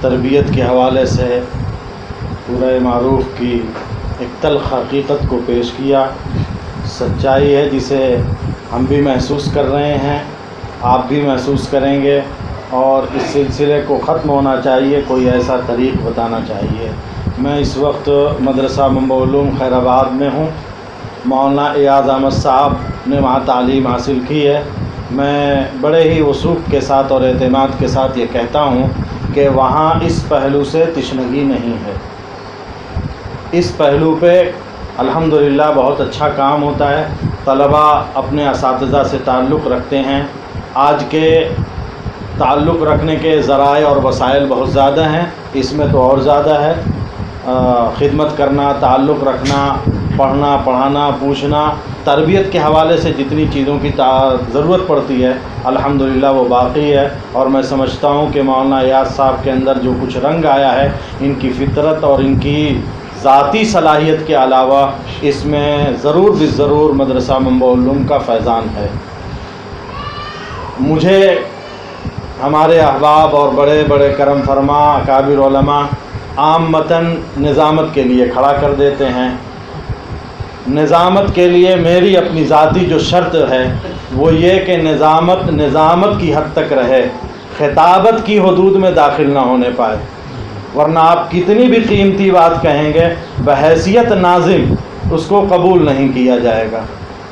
تربیت کے حوالے سے پورا معروف کی ایک تلخ حقیقت کو پیش کیا. سچائی ہے جسے ہم بھی محسوس کر رہے ہیں، آپ بھی محسوس کریں گے، اور اس سلسلے کو ختم ہونا چاہیے. کوئی ایسا طریق بتانا چاہیے. میں اس وقت مدرسہ منبع علوم خیر آباد میں ہوں. مولانا ایاز احمد صاحب نے وہاں تعلیم حاصل کی ہے. میں بڑے ہی وثوق کے ساتھ اور اعتماد کے ساتھ یہ کہتا ہوں کہ وہاں اس پہلو سے تشنگی نہیں ہے. اس پہلو پہ الحمدللہ بہت اچھا کام ہوتا ہے. طلباء اپنے اساتذہ سے تعلق رکھتے ہیں. آج کے تعلق رکھنے کے ذرائع اور وسائل بہت زیادہ ہیں، اس میں تو اور زیادہ ہے. خدمت کرنا، تعلق رکھنا، پڑھنا، پڑھانا، پوچھنا، تربیت کے حوالے سے جتنی چیزوں کی ضرورت پڑتی ہے الحمدللہ وہ باقی ہے. اور میں سمجھتا ہوں کہ مولانا ایاز صاحب کے اندر جو کچھ رنگ آیا ہے، ان کی فطرت اور ان کی ذاتی صلاحیت کے علاوہ اس میں ضرور مدرسہ منبع علوم کا فیضان ہے. مجھے ہمارے احباب اور بڑے بڑے کرم فرما اکابر علماء عامتاً نظامت کے لیے کھڑا کر دیتے ہیں. نظامت کے لیے میری اپنی ذاتی جو شرط ہے وہ یہ کہ نظامت کی حد تک رہے، خطابت کی حدود میں داخل نہ ہونے پائے، ورنہ آپ کتنی بھی قیمتی بات کہیں گے بحیثیت ناظم اس کو قبول نہیں کیا جائے گا.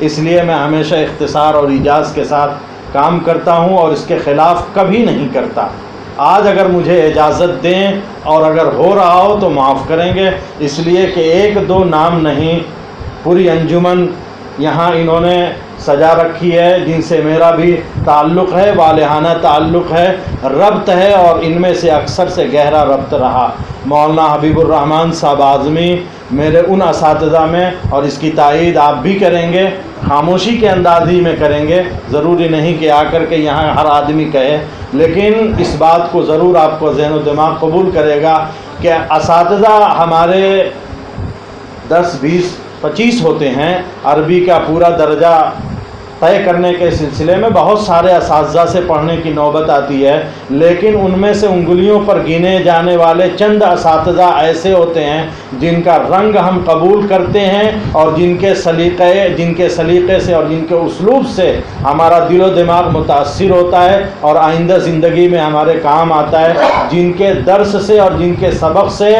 اس لیے میں ہمیشہ اختصار اور ایجاز کے ساتھ کام کرتا ہوں اور اس کے خلاف کبھی نہیں کرتا. آج اگر مجھے اجازت دیں اور اگر ہو رہا ہو تو معاف کریں گے، اس لیے کہ ایک دو نام نہیں، پوری انجمن یہاں انہوں نے سجا رکھی ہے جن سے میرا بھی تعلق ہے، والہانہ تعلق ہے، ربط ہے، اور ان میں سے اکثر سے گہرا ربط رہا. مولانا حبیب الرحمن صاحب اعظمی میرے ان اساتذہ میں، اور اس کی تائید آپ بھی کریں گے، خاموشی کے انداز ہی میں کریں گے، ضروری نہیں کہ آ کر کے یہاں ہر آدمی کہے، لیکن اس بات کو ضرور آپ کو ذہن و دماغ قبول کرے گا کہ اساتذہ ہمارے 10 20 25 ہوتے ہیں. عربی کا پورا درجہ طے کرنے کے سلسلے میں بہت سارے اساتذہ سے پڑھنے کی نوبت آتی ہے، لیکن ان میں سے انگلیوں پر گنے جانے والے چند اساتذہ ایسے ہوتے ہیں جن کا رنگ ہم قبول کرتے ہیں اور جن کے سلیقے سے اور جن کے اسلوب سے ہمارا دل و دماغ متاثر ہوتا ہے اور آئندہ زندگی میں ہمارے کام آتا ہے، جن کے درس سے اور جن کے سبق سے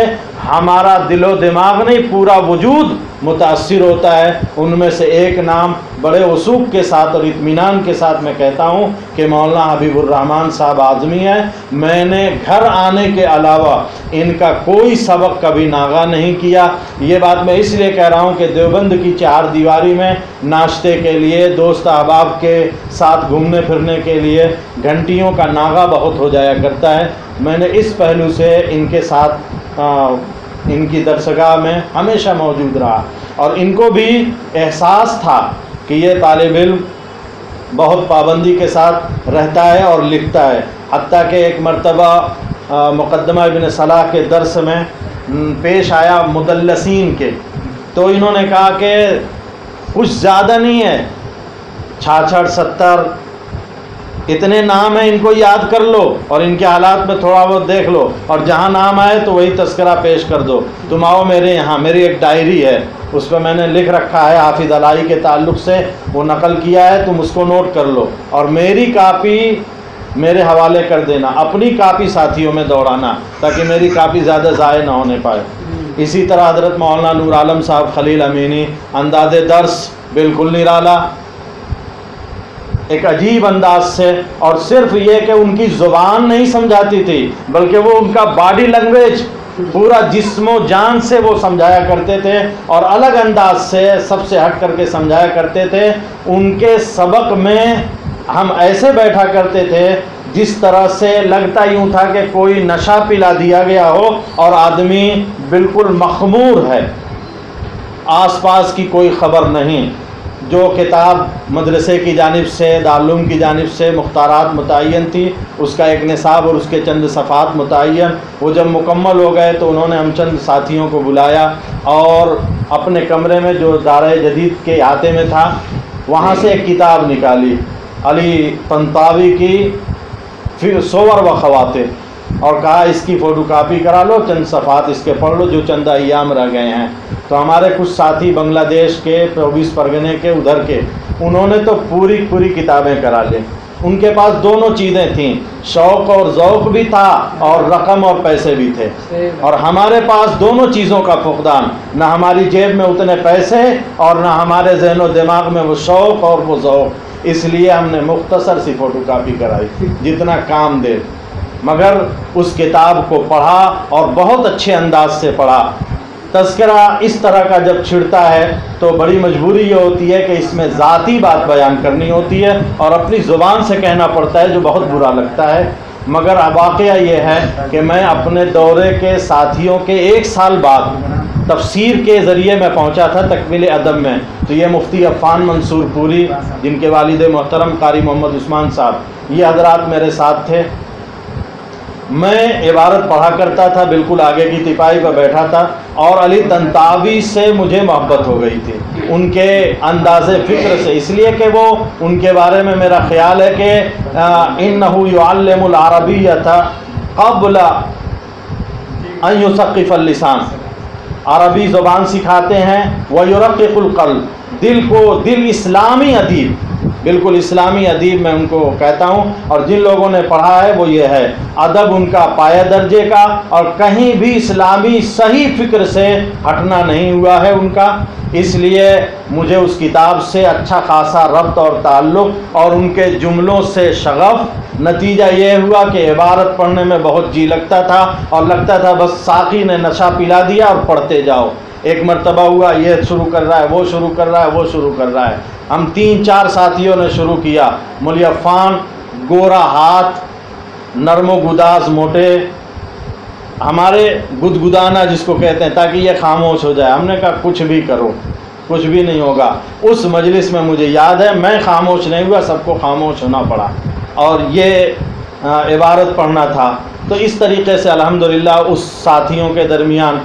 ہمارا دل و دماغ نہیں پورا وجود متاثر ہوتا ہے. ان میں سے ایک نام بڑے وثوق کے ساتھ اور اطمینان کے ساتھ میں کہتا ہوں کہ مولانا حبیب الرحمن صاحب اعظمی ہے. میں نے گھر آنے کے علاوہ ان کا کوئی سبق کبھی ناغہ نہیں کیا. یہ بات میں اس لیے کہہ رہا ہوں کہ دیوبند کی 4 دیواری میں ناشتے کے لیے، دوست احباب کے ساتھ گھومنے پھرنے کے لیے گھنٹیوں کا ناغہ بہت ہو جایا کرتا ہے. میں نے اس پہلو سے ان کے ساتھ ان کی درسگاہ میں ہمیشہ موجود رہا، اور ان کو بھی احساس تھا کہ یہ طالب علم بہت پابندی کے ساتھ رہتا ہے اور لکھتا ہے. حتیٰ کہ ایک مرتبہ مقدمہ ابن صلاح کے درس میں پیش آیا مدلسین کے، تو انہوں نے کہا کہ کچھ زیادہ نہیں ہے، 66 70 اتنے نام ہیں، ان کو یاد کر لو اور ان کے حالات میں تھوڑا بہت دیکھ لو، اور جہاں نام آئے تو وہی تذکرہ پیش کر دو. تم آؤ میرے یہاں، میری ایک ڈائری ہے، اس پہ میں نے لکھ رکھا ہے حافظ علائی کے تعلق سے، وہ نقل کیا ہے، تم اس کو نوٹ کر لو اور میری کاپی میرے حوالے کر دینا. اپنی کاپی ساتھیوں میں دوڑانا تاکہ میری کاپی زیادہ ضائع نہ ہونے پائے. اسی طرح حضرت مولانا نور عالم صاحب خلیل امینی، انداز درس بالکل نرالا، ایک عجیب انداز سے، اور صرف یہ کہ ان کی زبان نہیں سمجھاتی تھی بلکہ وہ ان کا باڈی لینگویج پورا جسم و جان سے وہ سمجھایا کرتے تھے، اور الگ انداز سے سب سے ہٹ کر کے سمجھایا کرتے تھے. ان کے سبق میں ہم ایسے بیٹھا کرتے تھے جس طرح سے لگتا یوں تھا کہ کوئی نشہ پلا دیا گیا ہو اور آدمی بالکل مخمور ہے، آس پاس کی کوئی خبر نہیں. جو کتاب مدرسے کی جانب سے، دارالعلوم کی جانب سے مختارات متعین تھی، اس کا ایک نصاب اور اس کے چند صفحات متعین، وہ جب مکمل ہو گئے تو انہوں نے ہم چند ساتھیوں کو بلایا اور اپنے کمرے میں جو دارہ جدید کے احاطے میں تھا وہاں سے ایک کتاب نکالی، علی طنطاوی کی صور و خواتر. اور کہا اس کی فوٹو کاپی کرا لو، چند صفحات اس کے پڑھ لو جو چند ایام رہ گئے ہیں۔ تو ہمارے کچھ ساتھی بنگلہ دیش کے 24 پرگنے کے ادھر کے، انہوں نے تو پوری کتابیں کرا لی۔ ان کے پاس دونوں چیزیں تھیں، شوق اور ذوق بھی تھا اور رقم اور پیسے بھی تھے، اور ہمارے پاس دونوں چیزوں کا فقدان، نہ ہماری جیب میں اتنے پیسے اور نہ ہمارے ذہن و دماغ میں وہ شوق اور وہ ذوق، اس لیے ہم نے مختصر سی فوٹو کاپی کرائی جتنا کام دے، مگر اس کتاب کو پڑھا اور بہت اچھے انداز سے پڑھا۔ تذکرہ اس طرح کا جب چھڑتا ہے تو بڑی مجبوری یہ ہوتی ہے کہ اس میں ذاتی بات بیان کرنی ہوتی ہے اور اپنی زبان سے کہنا پڑتا ہے، جو بہت برا لگتا ہے۔ مگر واقعہ یہ ہے کہ میں اپنے دورے کے ساتھیوں کے 1 سال بعد تفسیر کے ذریعے میں پہنچا تھا تکمیل ادب میں، تو یہ مفتی عفان منصور پوری، جن کے والد محترم قاری محمد عثمان صاحب، یہ حضرات میرے ساتھ تھے۔ میں عبارت پڑھا کرتا تھا، بالکل آگے کی تپائی پر بیٹھا تھا، اور علی طنطاوی سے مجھے محبت ہو گئی تھی، ان کے انداز فکر سے، اس لیے کہ وہ ان کے بارے میں میرا خیال ہے کہ انہ یعلم العربیۃ قبل ان یثقف اللسان، عربی زبان سکھاتے ہیں، ویرقق القلب، دل کو، دل اسلامی ادیب، بالکل اسلامی ادیب میں ان کو کہتا ہوں، اور جن لوگوں نے پڑھا ہے وہ یہ ہے، ادب ان کا پایہ درجے کا، اور کہیں بھی اسلامی صحیح فکر سے ہٹنا نہیں ہوا ہے ان کا، اس لیے مجھے اس کتاب سے اچھا خاصا ربط اور تعلق اور ان کے جملوں سے شغف۔ نتیجہ یہ ہوا کہ عبارت پڑھنے میں بہت جی لگتا تھا، اور لگتا تھا بس ساقی نے نشہ پلا دیا اور پڑھتے جاؤ۔ ایک مرتبہ ہوا یہ شروع کر رہا ہے، وہ شروع کر رہا ہے، وہ شروع کر رہا ہے، ہم 3-4 ساتھیوں نے شروع کیا۔ مولی عفان گورا ہاتھ، نرم و گداز موٹے، ہمارے گدگدانا جس کو کہتے ہیں، تاکہ یہ خاموش ہو جائے۔ ہم نے کہا کچھ بھی کرو، کچھ بھی نہیں ہوگا۔ اس مجلس میں مجھے یاد ہے میں خاموش نہیں ہوا، سب کو خاموش ہونا پڑا، اور یہ عبارت پڑھنا تھا۔ تو اس طریقے سے الحمدللہ اس ساتھیوں کے درمیان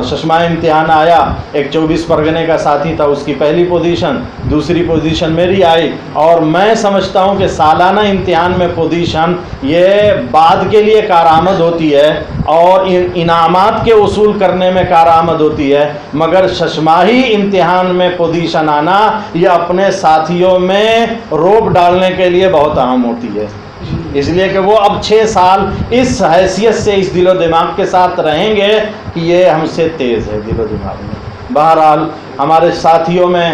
ششمائی امتحان آیا۔ ایک 24 پرگنے کا ساتھی تھا، اس کی پہلی پوزیشن، دوسری پوزیشن میری آئی، اور میں سمجھتا ہوں کہ سالانہ امتحان میں پوزیشن یہ بعد کے لیے کارآمد ہوتی ہے اور انعامات کے وصول کرنے میں کارآمد ہوتی ہے، مگر ششماہی امتحان میں پوزیشن آنا یہ اپنے ساتھیوں میں روب ڈالنے کے لیے بہت اہم ہوتی ہے، اس لیے کہ وہ اب 6 سال اس حیثیت سے اس دل و دماغ کے ساتھ رہیں گے کہ یہ ہم سے تیز ہے دل و دماغ میں۔ بہرحال ہمارے ساتھیوں میں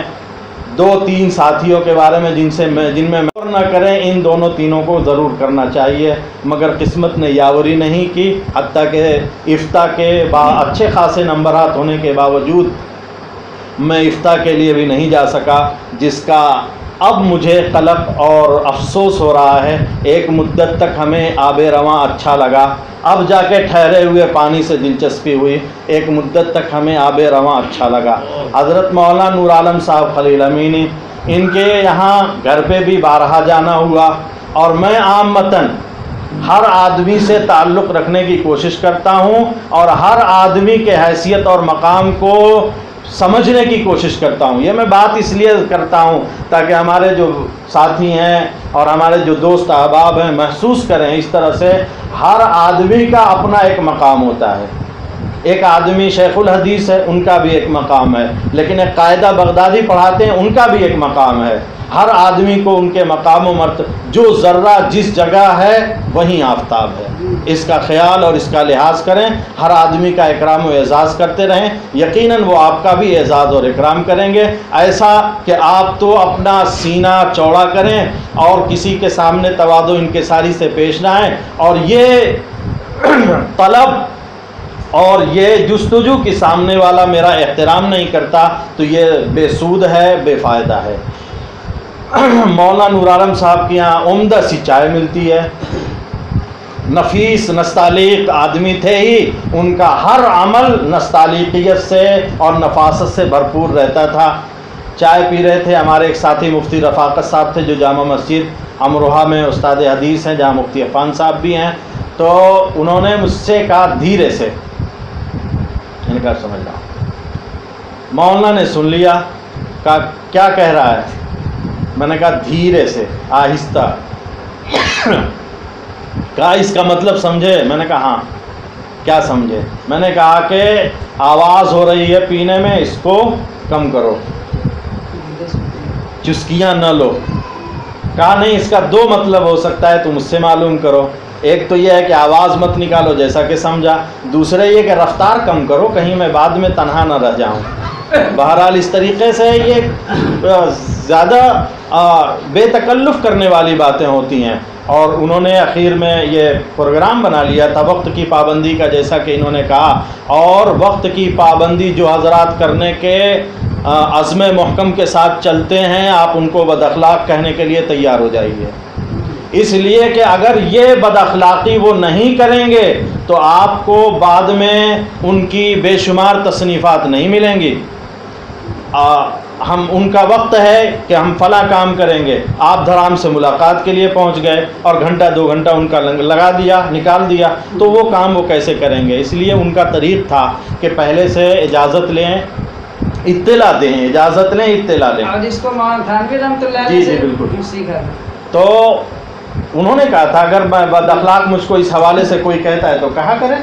2-3 ساتھیوں کے بارے میں جن میں غور نہ کریں، ان دونوں تینوں کو ضرور کرنا چاہیے، مگر قسمت نے یاوری نہیں کی، حتیٰ کہ افتاء کے اچھے خاصے نمبرات ہونے کے باوجود میں افتاء کے لیے بھی نہیں جا سکا، جس کا اب مجھے قلق اور افسوس ہو رہا ہے۔ ایک مدت تک ہمیں آب رواں اچھا لگا، اب جا کے ٹھہرے ہوئے پانی سے دلچسپی ہوئی، ایک مدت تک ہمیں آب رواں اچھا لگا۔ حضرت مولانا نور عالم صاحب خلیل امینی، ان کے یہاں گھر پہ بھی بارہا جانا ہوا، اور میں عامتاً ہر آدمی سے تعلق رکھنے کی کوشش کرتا ہوں اور ہر آدمی کے حیثیت اور مقام کو سمجھنے کی کوشش کرتا ہوں۔ یہ میں بات اس لیے کرتا ہوں تاکہ ہمارے جو ساتھی ہیں اور ہمارے جو دوست احباب ہیں محسوس کریں اس طرح سے، ہر آدمی کا اپنا ایک مقام ہوتا ہے۔ ایک آدمی شیخ الحدیث ہے، ان کا بھی ایک مقام ہے، لیکن ایک قاعدہ بغدادی پڑھاتے ہیں، ان کا بھی ایک مقام ہے۔ ہر آدمی کو ان کے مقام و مرتبہ، جو ذرہ جس جگہ ہے وہیں آفتاب ہے، اس کا خیال اور اس کا لحاظ کریں، ہر آدمی کا اکرام و اعزاز کرتے رہیں، یقیناً وہ آپ کا بھی اعزاز اور اکرام کریں گے، ایسا کہ آپ تو اپنا سینہ چوڑا کریں اور کسی کے سامنے تواضع انکساری سے پیش نہ آئیں، اور یہ طلب اور یہ جستجو کہ سامنے والا میرا احترام نہیں کرتا تو یہ بے سود ہے، بے فائدہ ہے۔ مولانا نور عالم صاحب کے یہاں عمدہ سی چائے ملتی ہے، نفیس نستعلیق آدمی تھے ہی، ان کا ہر عمل نستعلیقیت سے اور نفاست سے بھرپور رہتا تھا۔ چائے پی رہے تھے، ہمارے ایک ساتھی مفتی رفاقت صاحب تھے جو جامع مسجد امروہہ میں استاد حدیث ہیں، جہاں مفتی عفان صاحب بھی ہیں، تو انہوں نے مجھ سے کہا دھیرے سے، میں نے کہا سمجھ رہا ہوں۔ مولانا نے سن لیا، کہا کیا کہہ رہا ہے؟ میں نے کہا دھیرے سے، آہستہ۔ کہا اس کا مطلب سمجھے؟ میں نے کہا ہاں۔ کیا سمجھے؟ میں نے کہا کہ آواز ہو رہی ہے پینے میں، اس کو کم کرو، چسکیاں نہ لو۔ کہا نہیں، اس کا دو مطلب ہو سکتا ہے، تم اس سے معلوم کرو۔ ایک تو یہ ہے کہ آواز مت نکالو جیسا کہ سمجھا، دوسرے یہ کہ رفتار کم کرو، کہیں میں بعد میں تنہا نہ رہ جاؤں۔ بہرحال اس طریقے سے یہ زیادہ بے تکلف کرنے والی باتیں ہوتی ہیں، اور انہوں نے اخیر میں یہ پروگرام بنا لیا تھا وقت کی پابندی کا، جیسا کہ انہوں نے کہا، اور وقت کی پابندی جو حضرات کرنے کے عزم محکم کے ساتھ چلتے ہیں، آپ ان کو بد اخلاق کہنے کے لیے تیار ہو جائیے، اس لیے کہ اگر یہ بد اخلاقی وہ نہیں کریں گے تو آپ کو بعد میں ان کی بے شمار تصنیفات نہیں ملیں گی۔ ہم ان کا وقت ہے کہ ہم فلاں کام کریں گے، آپ دھرام سے ملاقات کے لیے پہنچ گئے اور گھنٹہ دو گھنٹہ ان کا لگا دیا، نکال دیا، تو وہ کام وہ کیسے کریں گے؟ اس لیے ان کا طریق تھا کہ پہلے سے اجازت لیں، اطلاع دیں، اجازت لیں، اطلاع لیں۔ جس کو تھانوی رحمۃ اللہ جی جی بالکل سیکھا۔ تو انہوں نے کہا تھا اگر بد اخلاق مجھ کو اس حوالے سے کوئی کہتا ہے تو کہا کرے،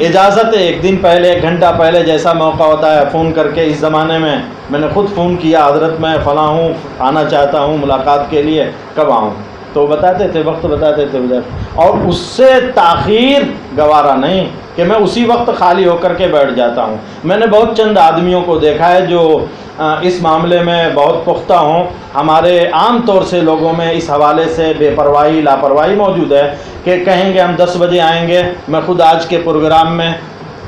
اجازت ہے، ایک دن پہلے، ایک گھنٹہ پہلے جیسا موقع ہوتا ہے فون کر کے۔ اس زمانے میں میں نے خود فون کیا، حضرت میں فلاں ہوں، آنا چاہتا ہوں ملاقات کے لیے، کب آؤں؟ تو بتاتے تھے، وقت بتاتے تھے ادھر، اور اس سے تاخیر گوارا نہیں کہ میں اسی وقت خالی ہو کر کے بیٹھ جاتا ہوں۔ میں نے بہت چند آدمیوں کو دیکھا ہے جو اس معاملے میں بہت پختہ ہوں۔ ہمارے عام طور سے لوگوں میں اس حوالے سے بے پرواہی، لاپرواہی موجود ہے کہ کہیں گے ہم 10 بجے آئیں گے۔ میں خود آج کے پروگرام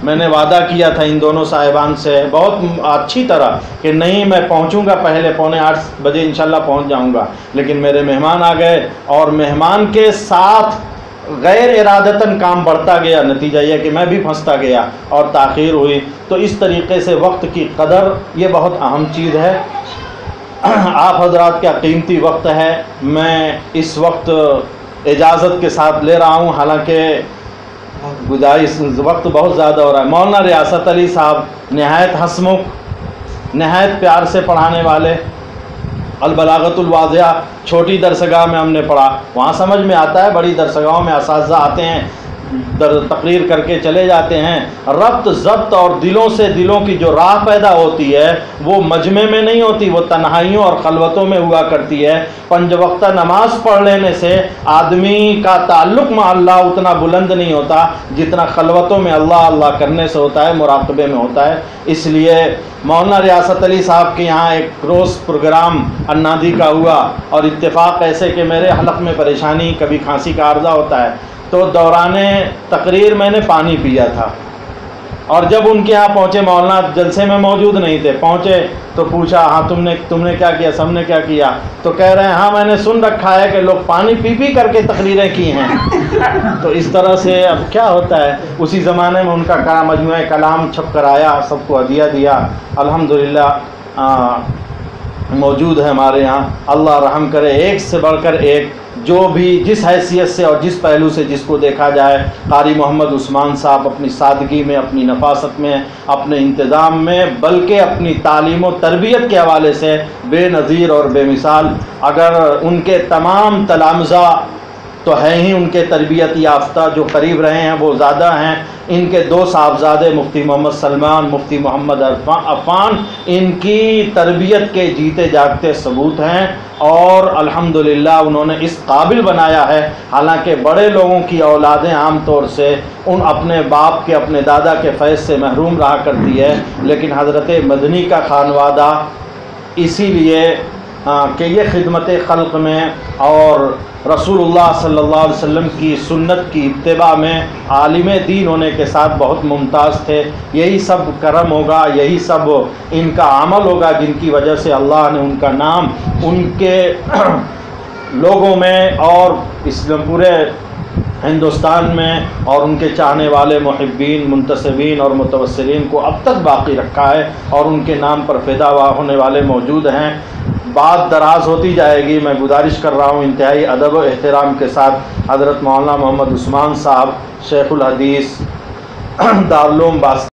میں نے وعدہ کیا تھا ان دونوں صاحبان سے بہت اچھی طرح کہ نہیں، میں پہنچوں گا پہلے 7:45 بجے انشاءاللہ پہنچ جاؤں گا، لیکن میرے مہمان آ گئے اور مہمان کے ساتھ غیر ارادتاً کام بڑھتا گیا، نتیجہ یہ کہ میں بھی پھنستا گیا اور تاخیر ہوئی۔ تو اس طریقے سے وقت کی قدر یہ بہت اہم چیز ہے۔ آپ حضرات کا قیمتی وقت ہے، میں اس وقت اجازت کے ساتھ لے رہا ہوں، حالانکہ گزارش وقت بہت زیادہ ہو رہا ہے۔ مولانا ریاست علی صاحب نہایت ہنسمکھ، نہایت پیار سے پڑھانے والے، البلاغت الواضحہ چھوٹی درسگاہ میں ہم نے پڑھا، وہاں سمجھ میں آتا ہے، بڑی درسگاہوں میں اساتذہ آتے ہیں، تقریر کر کے چلے جاتے ہیں، ربط ضبط اور دلوں سے دلوں کی جو راہ پیدا ہوتی ہے وہ مجمع میں نہیں ہوتی، وہ تنہائیوں اور خلوتوں میں ہوا کرتی ہے۔ 5 وقتہ نماز پڑھ لینے سے آدمی کا تعلق مع اللہ اتنا بلند نہیں ہوتا جتنا خلوتوں میں اللہ اللہ کرنے سے ہوتا ہے، مراقبے میں ہوتا ہے۔ اس لیے مولانا ریاست علی صاحب کے یہاں ایک روز پروگرام انادی کا ہوا، اور اتفاق ایسے کہ میرے حلق میں پریشانی، کبھی کھانسی کا عارضہ ہوتا ہے، تو دوران تقریر میں نے پانی پیا تھا، اور جب ان کے یہاں پہنچے، مولانا جلسے میں موجود نہیں تھے، پہنچے تو پوچھا ہاں تم نے کیا کیا، سب نے کیا کیا؟ تو کہہ رہے ہیں ہاں میں نے سن رکھا ہے کہ لوگ پانی پی پی کر کے تقریریں کی ہیں۔ تو اس طرح سے اب کیا ہوتا ہے، اسی زمانے میں ان کا مجموعہ کلام چھپ کر آیا، سب کو ہدیہ دیا، الحمدللہ موجود ہے ہمارے یہاں۔ اللہ رحم کرے، ایک سے بڑھ کر ایک، جو بھی جس حیثیت سے اور جس پہلو سے جس کو دیکھا جائے، قاری محمد عثمان صاحب اپنی سادگی میں، اپنی نفاست میں، اپنے انتظام میں، بلکہ اپنی تعلیم و تربیت کے حوالے سے بے نظیر اور بے مثال۔ اگر ان کے تمام تلامذہ تو ہیں ہی ان کے تربیت یافتہ، جو قریب رہے ہیں وہ زیادہ ہیں۔ ان کے 2 صاحبزادے مفتی محمد سلمان، مفتی محمد عفان، ان کی تربیت کے جیتے جاگتے ثبوت ہیں، اور الحمدللہ انہوں نے اس قابل بنایا ہے۔ حالانکہ بڑے لوگوں کی اولادیں عام طور سے ان اپنے باپ کے، اپنے دادا کے فیض سے محروم رہا کرتی ہے، لیکن حضرت مدنی کا خانوادہ اسی لیے کہ یہ خدمت خلق میں اور رسول اللہ صلی اللہ علیہ وسلم کی سنت کی اتباع میں عالم دین ہونے کے ساتھ بہت ممتاز تھے۔ یہی سب کرم ہوگا، یہی سب ان کا عمل ہوگا جن کی وجہ سے اللہ نے ان کا نام ان کے لوگوں میں اور اس پورے ہندوستان میں اور ان کے چاہنے والے محبین، منتسبین اور متوسلین کو اب تک باقی رکھا ہے، اور ان کے نام پر فدا ہونے والے موجود ہیں۔ بات دراز ہوتی جائے گی، میں گزارش کر رہا ہوں انتہائی ادب و احترام کے ساتھ حضرت مولانا محمد عثمان صاحب شیخ الحدیث دارالعلوم